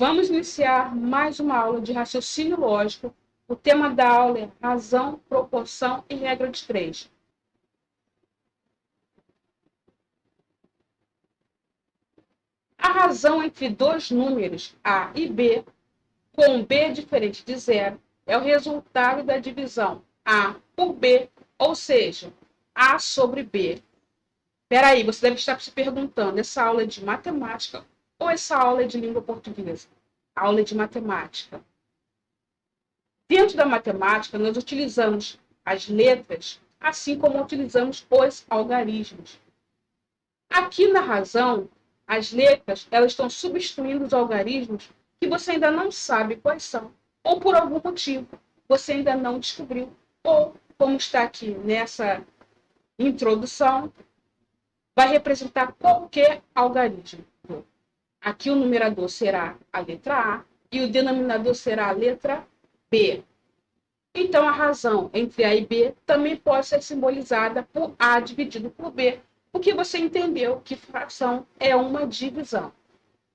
Vamos iniciar mais uma aula de raciocínio lógico. O tema da aula é razão, proporção e regra de 3. A razão entre dois números, A e B, com B diferente de zero, é o resultado da divisão A por B, ou seja, A sobre B. Espera aí, você deve estar se perguntando, essa aula é de matemática ou essa aula é de língua portuguesa? A aula é de matemática. Dentro da matemática, nós utilizamos as letras, assim como utilizamos os algarismos. Aqui na razão, as letras elas estão substituindo os algarismos que você ainda não sabe quais são, ou por algum motivo você ainda não descobriu, ou como está aqui nessa introdução, vai representar qualquer algarismo. Aqui o numerador será a letra A e o denominador será a letra B. Então, a razão entre A e B também pode ser simbolizada por A dividido por B, porque você entendeu que fração é uma divisão.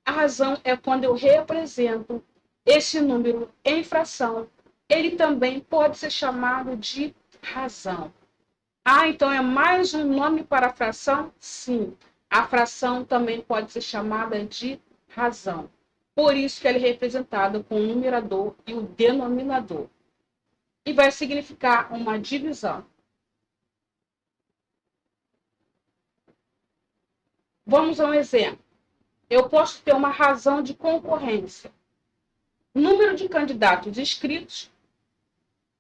A razão é quando eu represento esse número em fração. Ele também pode ser chamado de razão. Ah, então é mais um nome para a fração? Sim. A fração também pode ser chamada de razão. Por isso que ela é representada com o numerador e o denominador. E vai significar uma divisão. Vamos a um exemplo. Eu posso ter uma razão de concorrência. Número de candidatos inscritos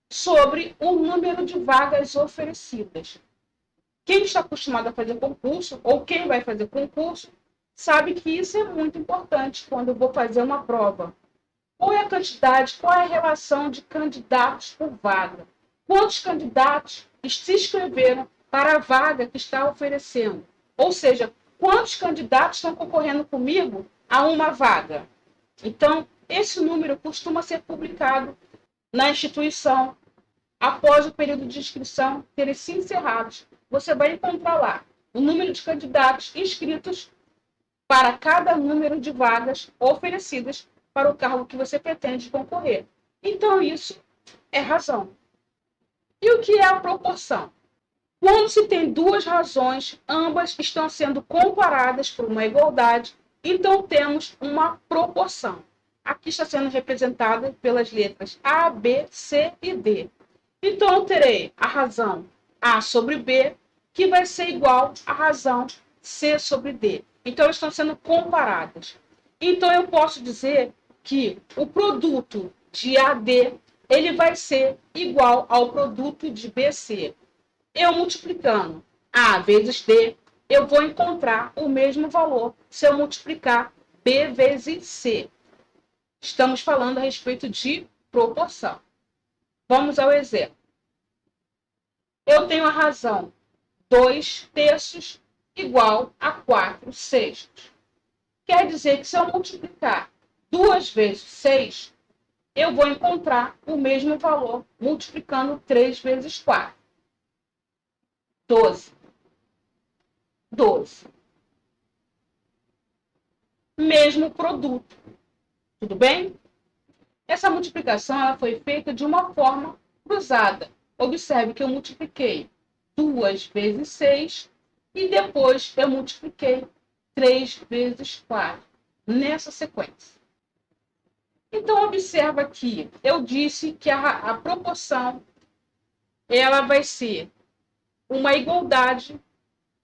sobre o número de vagas oferecidas. Quem está acostumado a fazer concurso, ou quem vai fazer concurso, sabe que isso é muito importante quando eu vou fazer uma prova. Qual é a quantidade, qual é a relação de candidatos por vaga? Quantos candidatos se inscreveram para a vaga que está oferecendo? Ou seja, quantos candidatos estão concorrendo comigo a uma vaga? Então, esse número costuma ser publicado na instituição após o período de inscrição terem se encerrado. Você vai encontrar lá o número de candidatos inscritos para cada número de vagas oferecidas para o cargo que você pretende concorrer. Então, isso é razão. E o que é a proporção? Quando se tem duas razões, ambas estão sendo comparadas por uma igualdade, então temos uma proporção. Aqui está sendo representada pelas letras A, B, C e D. Então, eu terei a razão A sobre B, que vai ser igual à razão C sobre D. Então, elas estão sendo comparadas. Então, eu posso dizer que o produto de AD ele vai ser igual ao produto de BC. Eu multiplicando A vezes D, eu vou encontrar o mesmo valor se eu multiplicar B vezes C. Estamos falando a respeito de proporção. Vamos ao exemplo. Eu tenho a razão 2/3 igual a 4/6. Quer dizer que se eu multiplicar 2 vezes 6, eu vou encontrar o mesmo valor multiplicando 3 vezes 4. 12. 12. Mesmo produto. Tudo bem? Essa multiplicação ela foi feita de uma forma cruzada. Observe que eu multipliquei 2 vezes 6 e depois eu multipliquei 3 vezes 4, nessa sequência. Então, observa aqui, eu disse que a proporção ela vai ser uma igualdade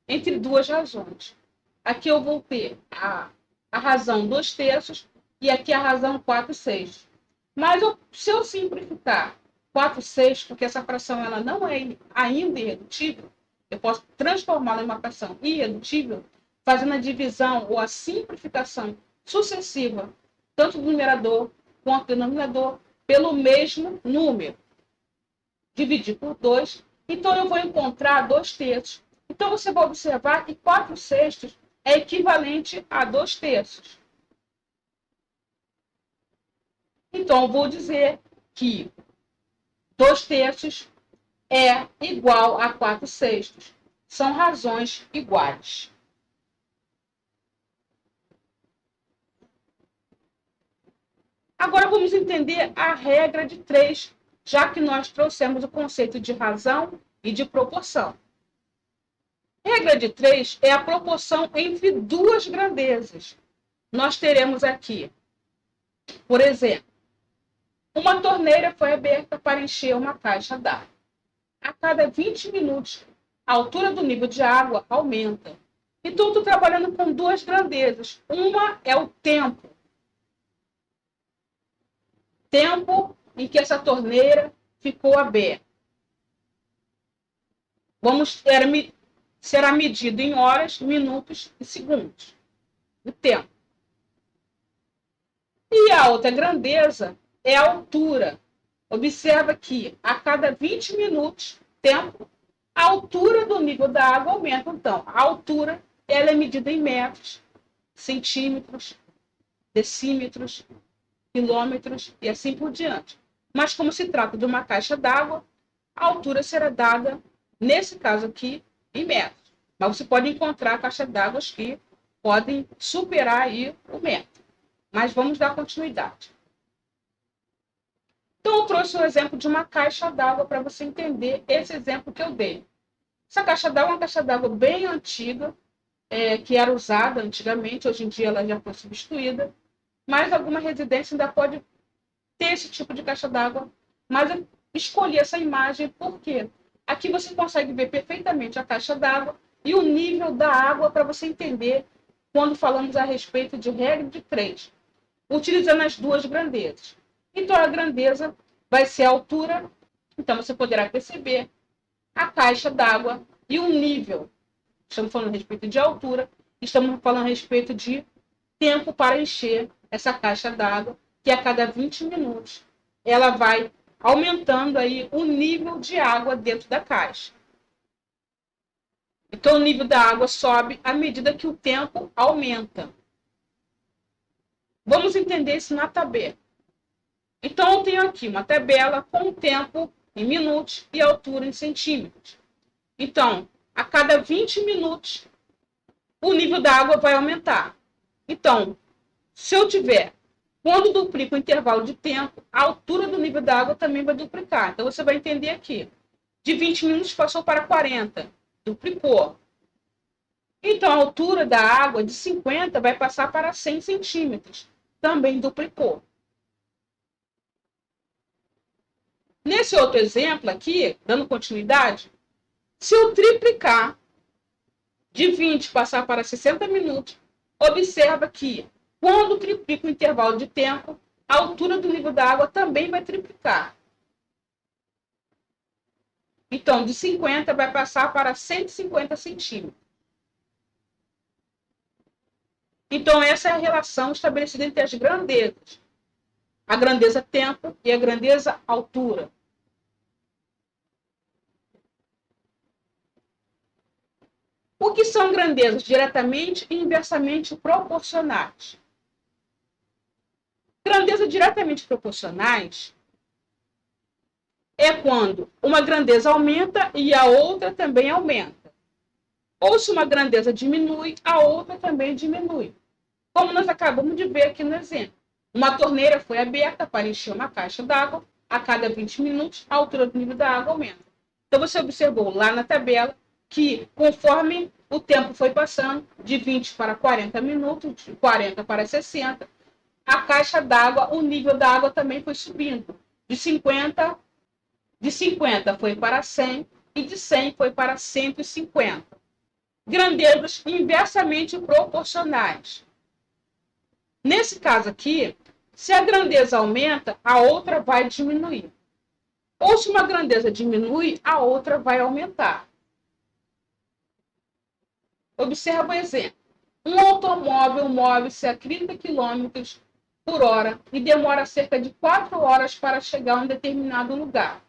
entre duas razões. Aqui eu vou ter a razão 2/3 e aqui a razão 4/6. Mas se eu simplificar 4/6, porque essa fração ela não é ainda irredutível, eu posso transformá-la em uma fração irredutível, fazendo a divisão ou a simplificação sucessiva, tanto do numerador quanto do denominador, pelo mesmo número. Dividir por 2, então eu vou encontrar 2/3. Então você vai observar que 4/6 é equivalente a 2/3. Então, eu vou dizer que 2/3 é igual a 4/6. São razões iguais. Agora vamos entender a regra de 3, já que nós trouxemos o conceito de razão e de proporção. Regra de 3 é a proporção entre duas grandezas. Nós teremos aqui, por exemplo, uma torneira foi aberta para encher uma caixa d'água. A cada 20 minutos, a altura do nível de água aumenta. Então, estou trabalhando com duas grandezas. Uma é o tempo. Tempo em que essa torneira ficou aberta. Será medido em horas, minutos e segundos. O tempo. E a outra grandeza é a altura. Observa que a cada 20 minutos, tempo, a altura do nível da água aumenta. Então, a altura ela é medida em metros, centímetros, decímetros, quilômetros e assim por diante. Mas como se trata de uma caixa d'água, a altura será dada, nesse caso aqui, em metros. Mas você pode encontrar caixas d'água que podem superar aí o metro. Mas vamos dar continuidade. Então, eu trouxe o exemplo de uma caixa d'água para você entender esse exemplo que eu dei. Essa caixa d'água é uma caixa d'água bem antiga, que era usada antigamente, hoje em dia ela já foi substituída, mas alguma residência ainda pode ter esse tipo de caixa d'água. Mas eu escolhi essa imagem porque aqui você consegue ver perfeitamente a caixa d'água e o nível da água para você entender quando falamos a respeito de regra de 3, utilizando as duas grandezas. Então, a grandeza vai ser a altura. Então, você poderá perceber a caixa d'água e o nível. Estamos falando a respeito de altura, estamos falando a respeito de tempo para encher essa caixa d'água, que a cada 20 minutos ela vai aumentando aí o nível de água dentro da caixa. Então, o nível da água sobe à medida que o tempo aumenta. Vamos entender isso na tabela. Então, eu tenho aqui uma tabela com o tempo em minutos e a altura em centímetros. Então, a cada 20 minutos, o nível da água vai aumentar. Então, se eu tiver, quando duplica o intervalo de tempo, a altura do nível da água também vai duplicar. Então, você vai entender aqui. De 20 minutos passou para 40, duplicou. Então, a altura da água de 50 vai passar para 100 centímetros, também duplicou. Nesse outro exemplo aqui, dando continuidade, se eu triplicar de 20 passar para 60 minutos, observa que quando triplica o intervalo de tempo, a altura do nível da água também vai triplicar. Então, de 50 vai passar para 150 centímetros. Então, essa é a relação estabelecida entre as grandezas. A grandeza tempo e a grandeza altura. O que são grandezas diretamente e inversamente proporcionais? Grandezas diretamente proporcionais é quando uma grandeza aumenta e a outra também aumenta. Ou se uma grandeza diminui, a outra também diminui. Como nós acabamos de ver aqui no exemplo. Uma torneira foi aberta para encher uma caixa d'água. A cada 20 minutos, a altura do nível da água aumenta. Então, você observou lá na tabela que, conforme o tempo foi passando, de 20 para 40 minutos, de 40 para 60, a caixa d'água, o nível da água também foi subindo. De 50 foi para 100 e de 100 foi para 150. Grandezas inversamente proporcionais. Nesse caso aqui, se a grandeza aumenta, a outra vai diminuir. Ou se uma grandeza diminui, a outra vai aumentar. Observa o exemplo. Um automóvel move-se a 30 km por hora e demora cerca de 4 horas para chegar a um determinado lugar.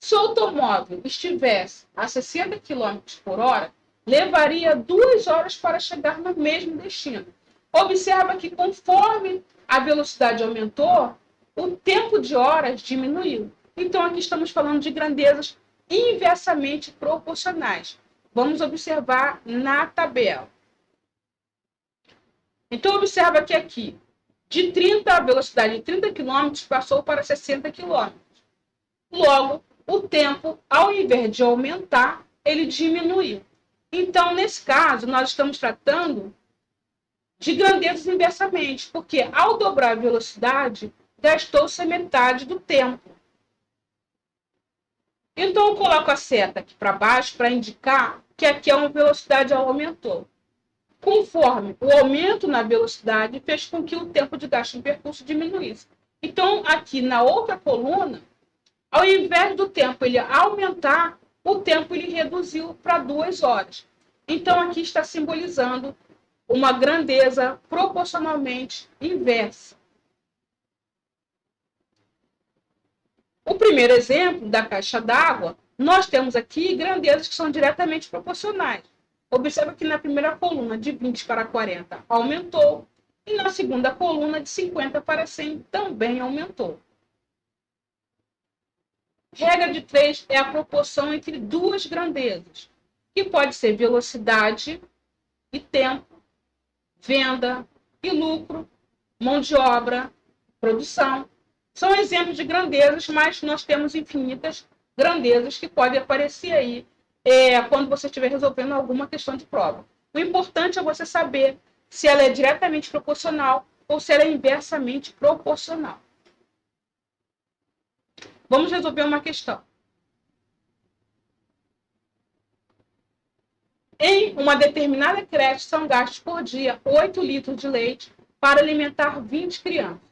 Se o automóvel estivesse a 60 km por hora, levaria 2 horas para chegar no mesmo destino. Observa que conforme a velocidade aumentou, o tempo de horas diminuiu. Então, aqui estamos falando de grandezas inversamente proporcionais. Vamos observar na tabela. Então, observa que aqui, De 30, a velocidade de 30 km passou para 60 km. Logo, o tempo, ao invés de aumentar, ele diminuiu. Então, nesse caso, nós estamos tratando de grandezas inversamente, porque ao dobrar a velocidade, gastou-se a metade do tempo. Então, eu coloco a seta aqui para baixo para indicar que aqui é uma velocidade aumentou. Conforme o aumento na velocidade fez com que o tempo de gasto em percurso diminuísse. Então, aqui na outra coluna, ao invés do tempo ele aumentar, o tempo ele reduziu para 2 horas. Então, aqui está simbolizando uma grandeza proporcionalmente inversa. O primeiro exemplo da caixa d'água, nós temos aqui grandezas que são diretamente proporcionais. Observa que na primeira coluna, de 20 para 40, aumentou, e na segunda coluna, de 50 para 100, também aumentou. Regra de 3 é a proporção entre duas grandezas, que pode ser velocidade e tempo, venda e lucro, mão de obra, produção. São exemplos de grandezas, mas nós temos infinitas grandezas que podem aparecer aí quando você estiver resolvendo alguma questão de prova. O importante é você saber se ela é diretamente proporcional ou se ela é inversamente proporcional. Vamos resolver uma questão. Em uma determinada creche são gastos por dia 8 litros de leite para alimentar 20 crianças.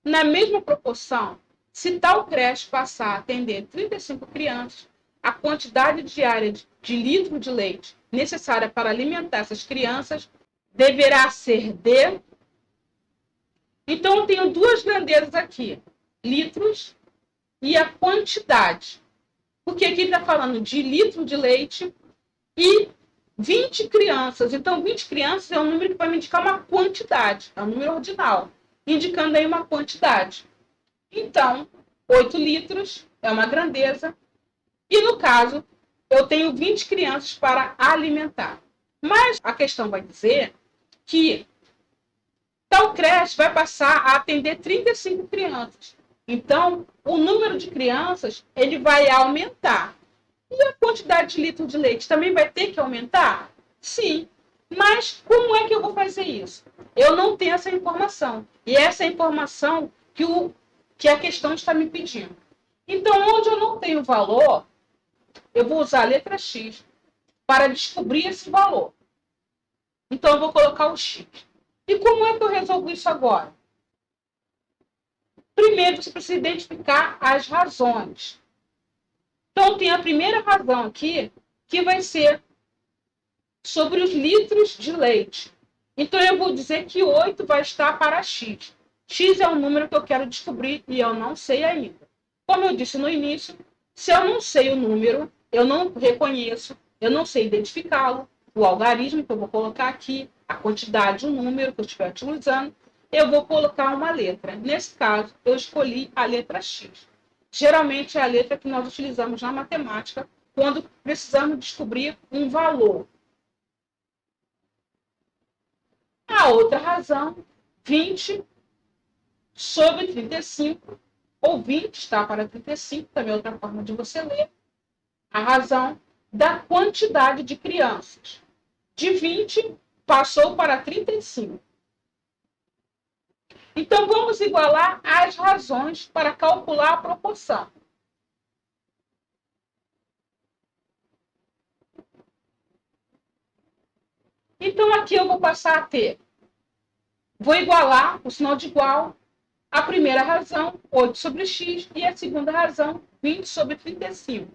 Na mesma proporção, se tal creche passar a atender 35 crianças, a quantidade diária de litro de leite necessária para alimentar essas crianças deverá ser de... Então, eu tenho duas grandezas aqui, litros e a quantidade. Porque aqui está falando de litro de leite e 20 crianças. Então, 20 crianças é um número que vai me indicar uma quantidade, é um número ordinal, indicando aí uma quantidade. Então, 8 litros é uma grandeza. E, no caso, eu tenho 20 crianças para alimentar. Mas a questão vai dizer que tal creche vai passar a atender 35 crianças. Então, o número de crianças ele vai aumentar. E a quantidade de litro de leite também vai ter que aumentar? Sim. Mas como é que eu vou fazer isso? Eu não tenho essa informação. E essa é a informação que a questão está me pedindo. Então, onde eu não tenho valor, eu vou usar a letra X para descobrir esse valor. Então, eu vou colocar o X. E como é que eu resolvo isso agora? Primeiro, você precisa identificar as razões. Então, tem a primeira razão aqui, que vai ser sobre os litros de leite. Então, eu vou dizer que 8 vai estar para X. X é o número que eu quero descobrir e eu não sei ainda. Como eu disse no início, se eu não sei o número, eu não reconheço, eu não sei identificá-lo, o algarismo que eu vou colocar aqui, a quantidade, o número que eu estiver utilizando, eu vou colocar uma letra. Nesse caso, eu escolhi a letra X. Geralmente é a letra que nós utilizamos na matemática quando precisamos descobrir um valor. A outra razão, 20 sobre 35, ou 20 está para 35, também é outra forma de você ler. A razão da quantidade de crianças. De 20 passou para 35. Então, vamos igualar as razões para calcular a proporção. Então, aqui eu vou passar a ter, vou igualar o sinal de igual, a primeira razão, 8 sobre x, e a segunda razão, 20 sobre 35.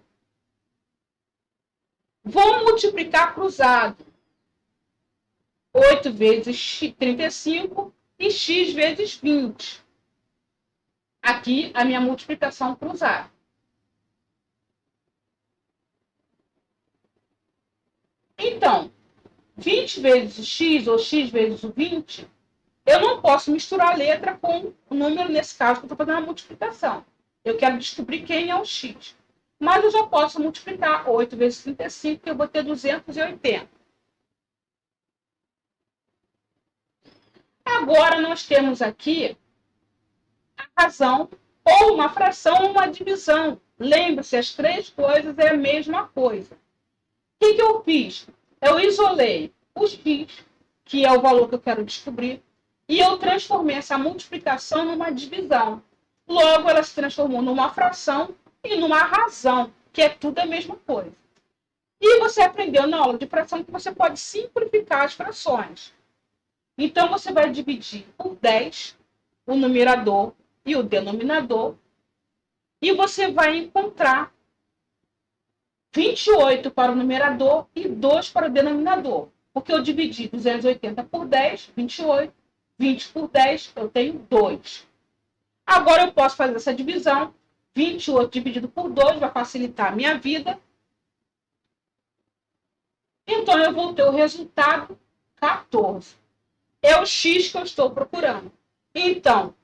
Vou multiplicar cruzado. 8 vezes 35 e x vezes 20. Aqui a minha multiplicação cruzada. Então, 20 vezes x ou x vezes o 20, eu não posso misturar a letra com o número, nesse caso, que eu estou fazendo a multiplicação. Eu quero descobrir quem é o x. Mas eu já posso multiplicar 8 vezes 35, que eu vou ter 280. agora nós temos aqui a razão, ou uma fração, ou uma divisão. Lembre-se, as três coisas é a mesma coisa. O que eu fiz? Eu isolei os x, que é o valor que eu quero descobrir, e eu transformei essa multiplicação numa divisão. Logo, ela se transformou numa fração e numa razão, que é tudo a mesma coisa. E você aprendeu na aula de fração que você pode simplificar as frações. Então, você vai dividir por 10 o numerador e o denominador, e você vai encontrar 28 para o numerador e 2 para o denominador. Porque eu dividi 280 por 10, 28. 20 por 10, eu tenho 2. Agora eu posso fazer essa divisão. 28 dividido por 2 vai facilitar a minha vida. Então, eu vou ter o resultado 14. É o x que eu estou procurando. Então,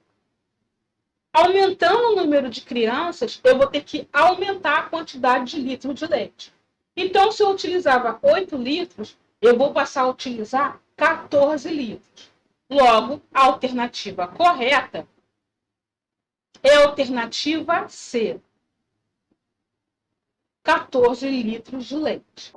aumentando o número de crianças, eu vou ter que aumentar a quantidade de litros de leite. Então, se eu utilizava 8 litros, eu vou passar a utilizar 14 litros. Logo, a alternativa correta é a alternativa C. 14 litros de leite.